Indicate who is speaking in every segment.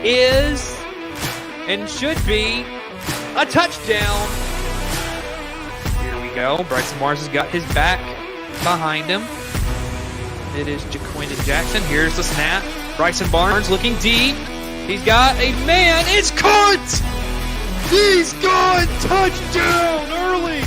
Speaker 1: is and should be a touchdown. Here we go. Bryson Mars has got his back behind him. It is Jaquindon Jackson. Here's the snap. Bryson Barnes looking deep. He's got a man. It's caught! He's gone! Touchdown early!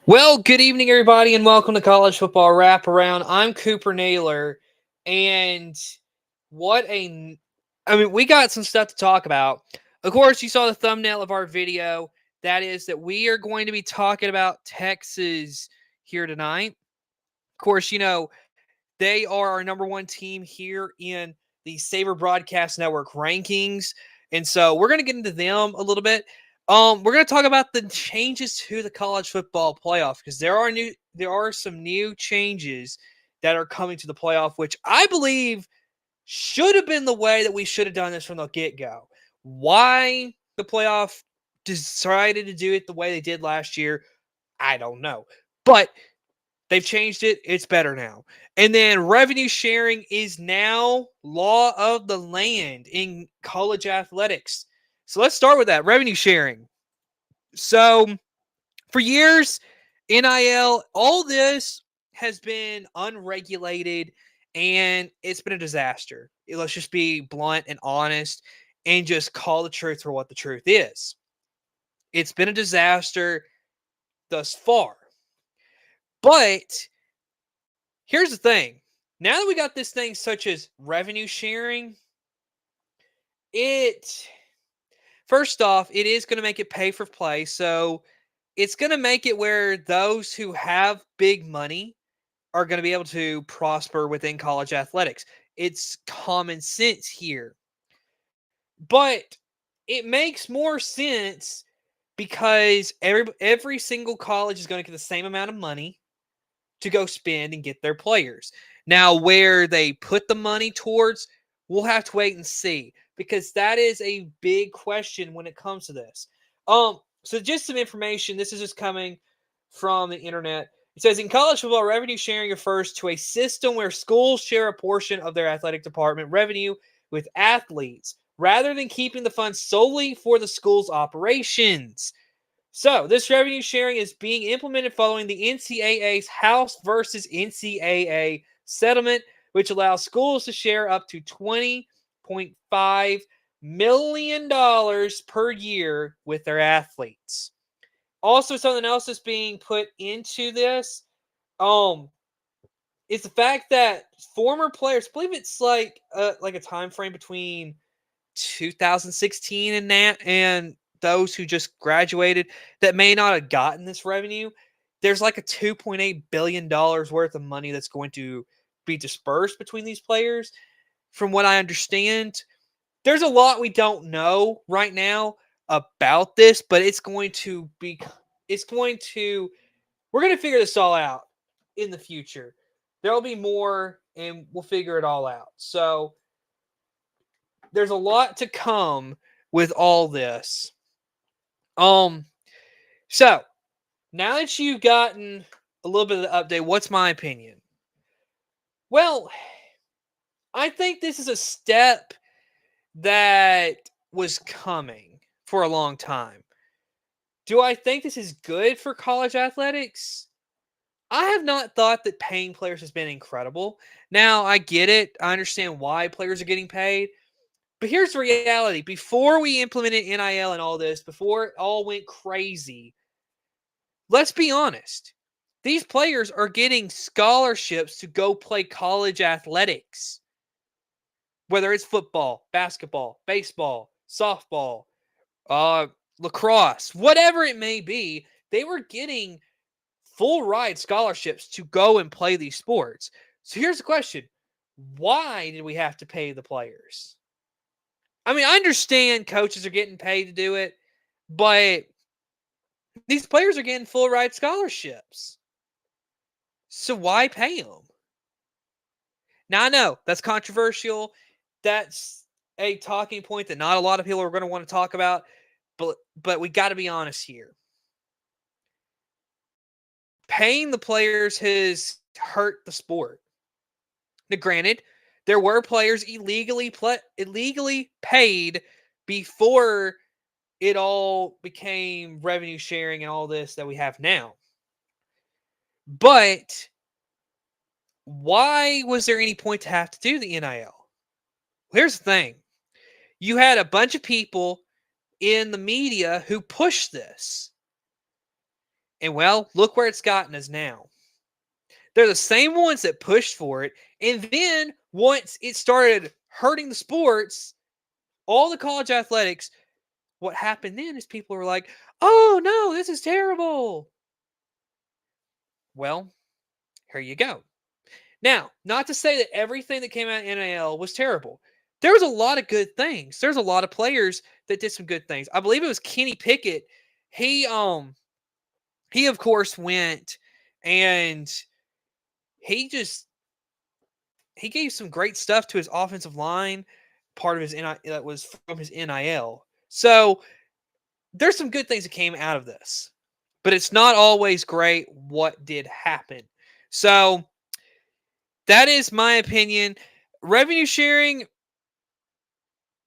Speaker 1: Well, good evening, everybody, and welcome to College Football Wraparound. I'm Cooper Naylor, and we got some stuff to talk about. Of course, you saw the thumbnail of our video. That is that we are going to be talking about Texas here tonight. Of course, you know, they are our number one team here in the Saber Broadcast Network rankings, and so we're going to get into them a little bit. We're going to talk about the changes to the college football playoff because there are some new changes that are coming to the playoff, which I believe should have been the way that we should have done this from the get-go. Why the playoff decided to do it the way they did last year, I don't know. But they've changed it. It's better now. And then revenue sharing is now law of the land in college athletics. So let's start with that, revenue sharing. So for years, NIL, all this has been unregulated and it's been a disaster. Let's just be blunt and honest and just call the truth for what the truth is. It's been a disaster thus far. But here's the thing. Now that we got this thing such as revenue sharing, first off, it is going to make it pay for play. So it's going to make it where those who have big money are going to be able to prosper within college athletics. It's common sense here. But it makes more sense because every single college is going to get the same amount of money to go spend and get their players. Now, where they put the money towards, we'll have to wait and see because that is a big question when it comes to this. So just some information. This is just coming from the internet. It says in college football, revenue sharing refers to a system where schools share a portion of their athletic department revenue with athletes rather than keeping the funds solely for the school's operations. So this revenue sharing is being implemented following the NCAA's House versus NCAA settlement, which allows schools to share up to $20.5 million per year with their athletes. Also, something else that's being put into this is the fact that former players, I believe it's like a time frame between 2016 and those who just graduated that may not have gotten this revenue. There's like a $2.8 billion worth of money that's going to be dispersed between these players. From what I understand, there's a lot we don't know right now about this, but we're going to figure this all out in the future. There'll be more and we'll figure it all out. So there's a lot to come with all this. So now that you've gotten a little bit of the update, what's my opinion? Well, I think this is a step that was coming for a long time. Do I think this is good for college athletics? I have not thought that paying players has been incredible. Now, I get it. I understand why players are getting paid. But here's the reality. Before we implemented NIL and all this, before it all went crazy, let's be honest. These players are getting scholarships to go play college athletics. Whether it's football, basketball, baseball, softball, lacrosse, whatever it may be, they were getting full ride scholarships to go and play these sports. So here's the question. Why did we have to pay the players? I mean, I understand coaches are getting paid to do it, but these players are getting full ride scholarships. So why pay them? Now, I know that's controversial. That's a talking point that not a lot of people are going to want to talk about, but we got to be honest here. paying the players has hurt the sport. Now, granted, there were players illegally paid before it all became revenue sharing and all this that we have now. But why was there any point to have to do the NIL? Here's the thing. You had a bunch of people in the media who pushed this. And well, look where it's gotten us now. They're the same ones that pushed for it. And then once it started hurting the sports, all the college athletics, what happened then is people were like, oh no, this is terrible. Well, here you go. Now, not to say that everything that came out in NIL was terrible. There was a lot of good things. There's a lot of players that did some good things. I believe it was Kenny Pickett. He of course went and he just he gave some great stuff to his offensive line, part of his that was from his NIL. So there's some good things that came out of this, but it's not always great what did happen. So that is my opinion. Revenue sharing,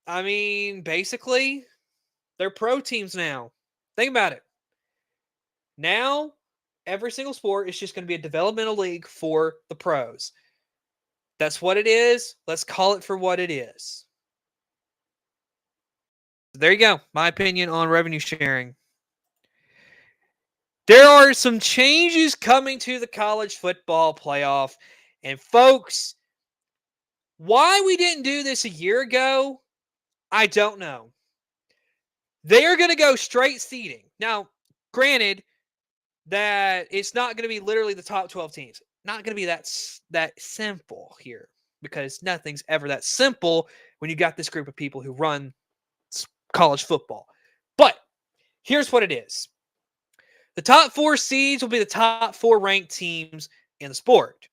Speaker 1: I mean, basically, they're pro teams now. Think about it. Now, every single sport is just going to be a developmental league for the pros. That's what it is. Let's call it for what it is. There you go. My opinion on revenue sharing. There are some changes coming to the college football playoff. And folks, why we didn't do this a year ago, I don't know. They are going to go straight seeding. Now, granted that it's not going to be literally the top 12 teams. Not going to be that simple here because nothing's ever that simple when you got this group of people who run college football. But here's what it is. The top 4 seeds will be the top 4 ranked teams in the sport.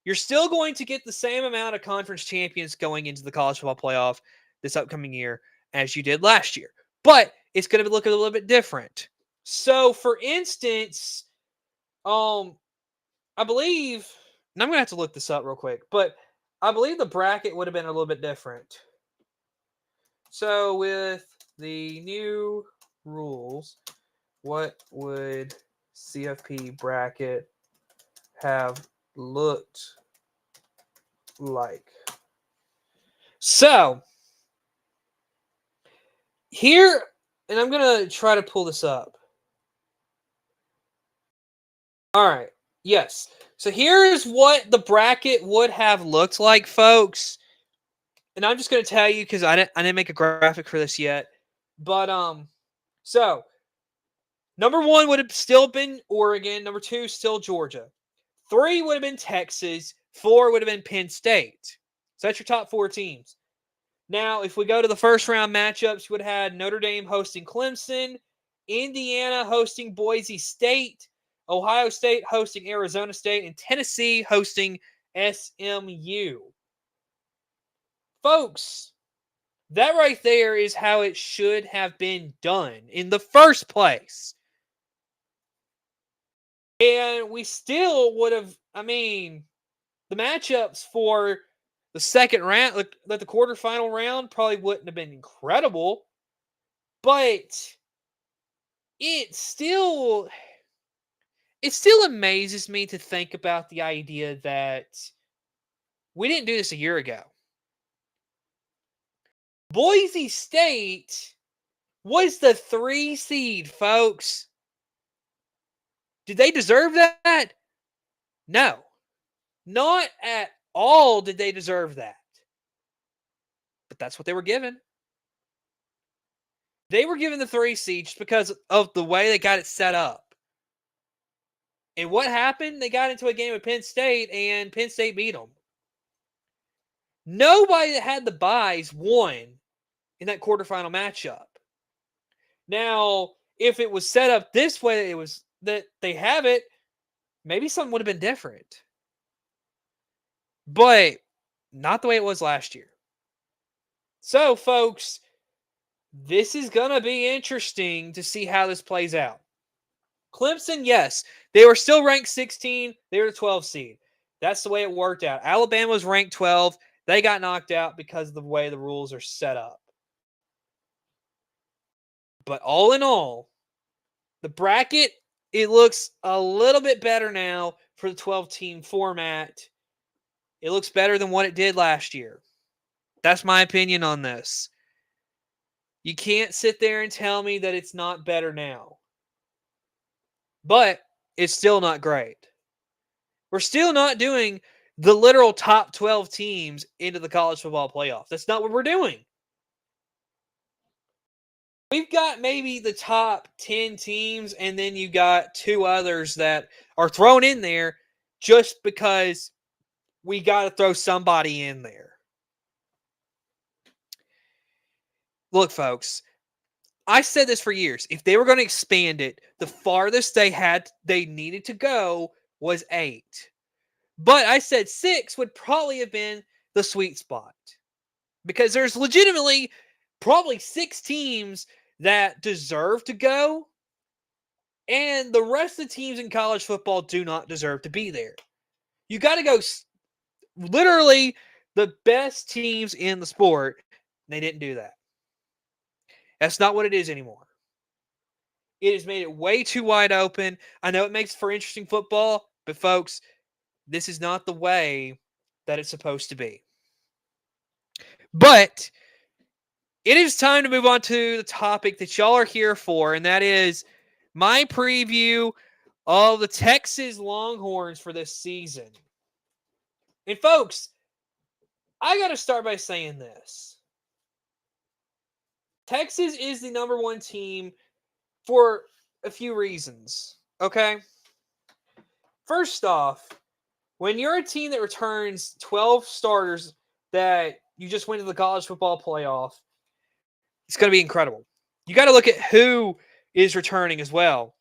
Speaker 1: You're still going to get the same amount of conference champions going into the college football playoff this upcoming year as you did last year. But it's going to look a little bit different. So, for instance, I believe, and I'm going to have to look this up real quick, but I believe the bracket would have been a little bit different. So, with the new rules, what would CFP bracket have looked like? So, here, and I'm going to try to pull this up. All right. Yes. So here's what the bracket would have looked like, folks. And I'm just going to tell you because I didn't make a graphic for this yet. But so number 1 would have still been Oregon. Number 2 still Georgia. 3 would have been Texas. 4 would have been Penn State. So that's your top 4 teams. Now, if we go to the first round matchups, you would have had Notre Dame hosting Clemson, Indiana hosting Boise State, Ohio State hosting Arizona State, and Tennessee hosting SMU. Folks, that right there is how it should have been done in the first place. And we still would have, the matchups for the second round, like the quarterfinal round, probably wouldn't have been incredible, but it still amazes me to think about the idea that we didn't do this a year ago. Boise State was the 3 seed, folks. Did they deserve that? No. Not at all did they deserve that. But that's what they were given. They were given the 3 seed just because of the way they got it set up. And what happened? They got into a game with Penn State, and Penn State beat them. Nobody that had the buys won in that quarterfinal matchup. Now, if it was set up this way, it was that they have it, maybe something would have been different. But not the way it was last year. So, folks, this is going to be interesting to see how this plays out. Clemson, yes, they were still ranked 16. They were the 12 seed. That's the way it worked out. Alabama was ranked 12. They got knocked out because of the way the rules are set up. But all in all, the bracket, it looks a little bit better now for the 12-team format. It looks better than what it did last year. That's my opinion on this. You can't sit there and tell me that it's not better now. But it's still not great. We're still not doing the literal top 12 teams into the college football playoff. That's not what we're doing. We've got maybe the top 10 teams, and then you got two others that are thrown in there just because we got to throw somebody in there. Look, folks, I said this for years. If they were going to expand it, the farthest they needed to go was 8. But I said 6 would probably have been the sweet spot. Because there's legitimately probably 6 teams that deserve to go, and the rest of the teams in college football do not deserve to be there. You got to go literally the best teams in the sport. They didn't do that. That's not what it is anymore. It has made it way too wide open. I know it makes for interesting football, but folks, this is not the way that it's supposed to be. But it is time to move on to the topic that y'all are here for, and that is my preview of the Texas Longhorns for this season. And folks, I got to start by saying this. Texas is the number 1 team for a few reasons, okay? First off, when you're a team that returns 12 starters that you just went to the college football playoff, it's going to be incredible. You got to look at who is returning as well.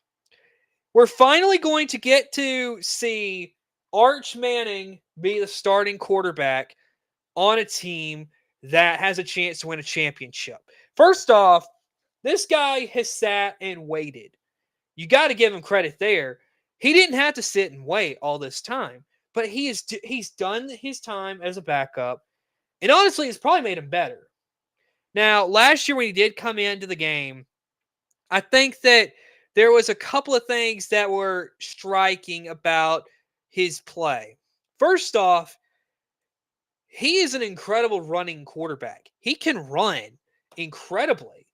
Speaker 1: We're finally going to get to see Arch Manning be the starting quarterback on a team that has a chance to win a championship. First off, this guy has sat and waited. You got to give him credit there. He didn't have to sit and wait all this time, but he's done his time as a backup, and honestly, it's probably made him better. Now, last year when he did come into the game, I think that there was a couple of things that were striking about his play. First off, he is an incredible running quarterback. He can run incredibly.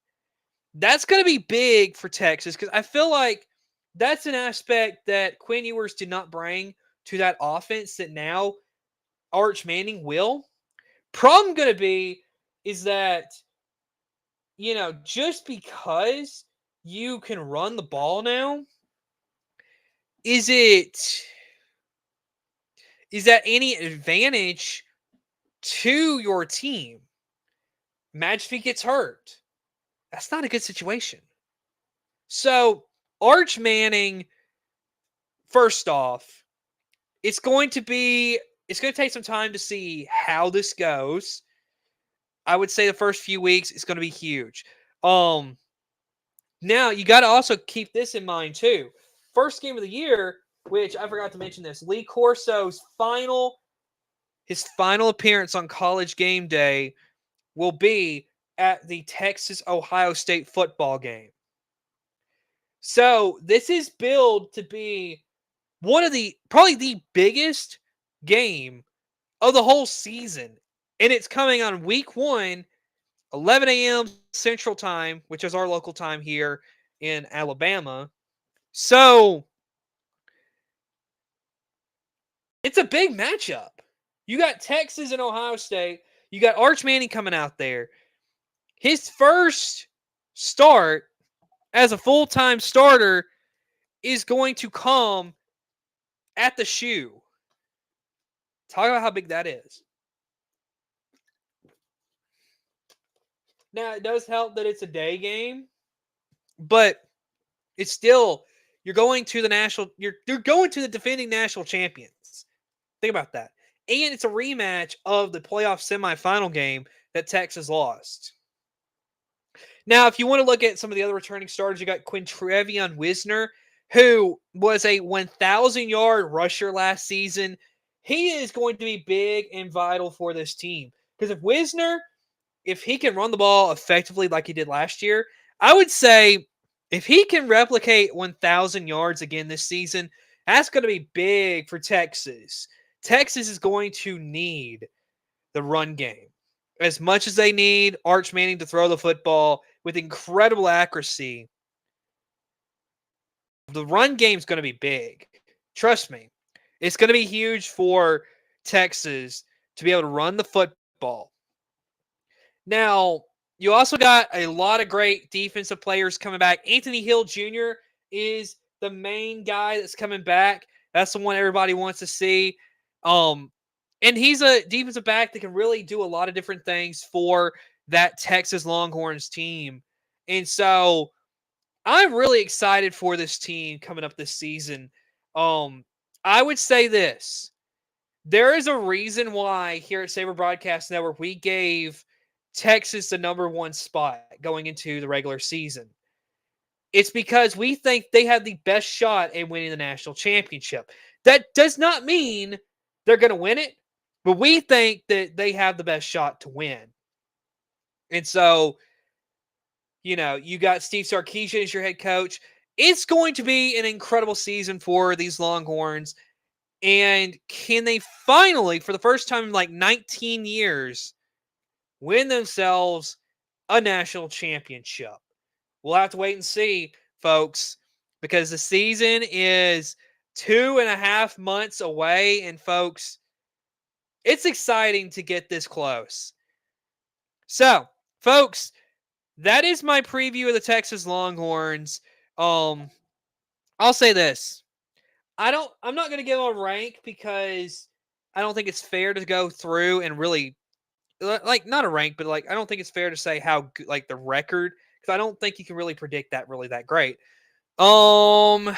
Speaker 1: That's going to be big for Texas because I feel like that's an aspect that Quinn Ewers did not bring to that offense that now Arch Manning will. Problem going to be is that, just because you can run the ball now, is that any advantage to your team? Imagine if he gets hurt. That's not a good situation. So, Arch Manning, first off, it's going to take some time to see how this goes. I would say the first few weeks it's going to be huge. Now you got to also keep this in mind too. First game of the year, which I forgot to mention this, Lee Corso's final appearance on College Game Day will be at the Texas-Ohio State football game. So this is billed to be probably the biggest game of the whole season. And it's coming on week 1, 11 a.m. Central Time, which is our local time here in Alabama. So it's a big matchup. You got Texas and Ohio State. You got Arch Manning coming out there. His first start as a full-time starter is going to come at the shoe. Talk about how big that is. Now, it does help that it's a day game, but it's still, you're going to the defending national champions. Think about that. And it's a rematch of the playoff semifinal game that Texas lost. Now, if you want to look at some of the other returning starters, you got Quintrevion Wisner, who was a 1,000-yard rusher last season. He is going to be big and vital for this team. Because if Wisner, if he can run the ball effectively like he did last year, I would say if he can replicate 1,000 yards again this season, that's going to be big for Texas. Texas is going to need the run game as much as they need Arch Manning to throw the football with incredible accuracy. The run game is going to be big. Trust me. It's going to be huge for Texas to be able to run the football. Now, you also got a lot of great defensive players coming back. Anthony Hill Jr. is the main guy that's coming back. That's the one everybody wants to see. And he's a defensive back that can really do a lot of different things for that Texas Longhorns team. And so I'm really excited for this team coming up this season. I would say this. There is a reason why here at Saber Broadcast Network we gave Texas the number one spot going into the regular season. It's because we think they have the best shot at winning the national championship. That does not mean they're going to win it, but we think that they have the best shot to win. And so, you got Steve Sarkisian as your head coach. It's going to be an incredible season for these Longhorns. And can they finally, for the first time in like 19 years, win themselves a national championship? We'll have to wait and see, folks, because the season is 2.5 months away. And, folks, it's exciting to get this close. So, folks, that is my preview of the Texas Longhorns. I'll say this. I'm not going to give them a rank because I don't think it's fair to go through and really, like, not a rank, but like I don't think it's fair to say how good, like, the record, because I don't think you can really predict that really that great. However,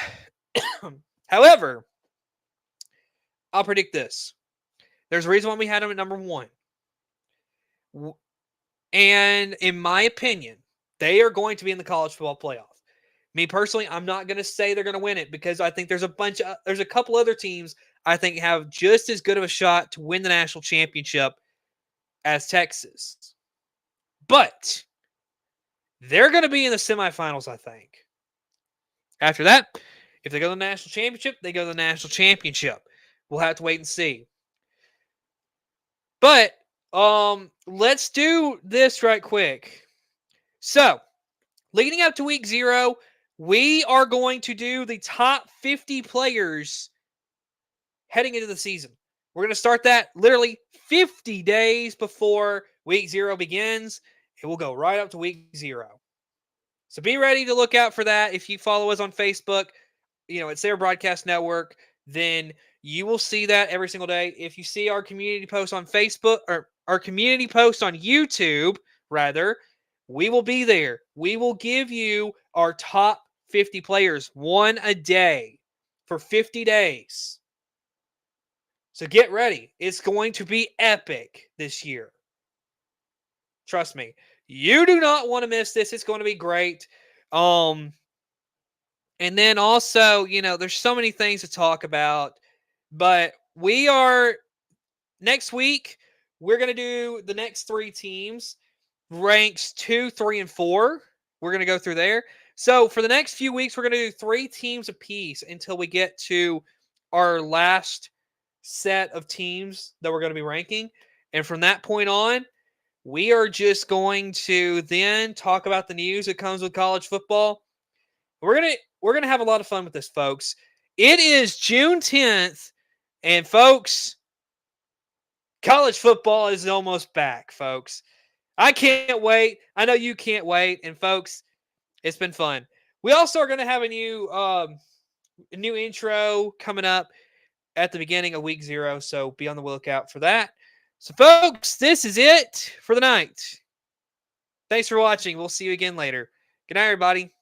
Speaker 1: I'll predict this. There's a reason why we had them at number one. And in my opinion, they are going to be in the college football playoff. Me personally, I'm not going to say they're going to win it because I think there's a couple other teams I think have just as good of a shot to win the national championship as Texas. But they're going to be in the semifinals, I think. After that, if they go to the national championship, they go to the national championship. We'll have to wait and see. But let's do this right quick. So, leading up to week 0, we are going to do the top 50 players heading into the season. We're going to start that literally 50 days before week 0 begins. It will go right up to week 0. So be ready to look out for that. If you follow us on Facebook, at Saber Broadcast Network, then you will see that every single day. If you see our community post on Facebook, or our community post on YouTube, rather, we will be there. We will give you our top 50 players, one a day for 50 days. So get ready. It's going to be epic this year. Trust me. You do not want to miss this. It's going to be great. And then also, there's so many things to talk about. But next week, we're going to do the next 3 teams. Ranks 2, 3, and 4. We're going to go through there. So for the next few weeks, we're going to do 3 teams apiece until we get to our last set of teams that we're going to be ranking. And from that point on, we are just going to then talk about the news that comes with college football. We're going to have a lot of fun with this, folks. It is June 10th, and folks, college football is almost back, folks. I can't wait. I know you can't wait. And folks, it's been fun. We also are going to have a new intro coming up at the beginning of week 0. So be on the lookout for that. So folks, this is it for the night. Thanks for watching. We'll see you again later. Good night, everybody.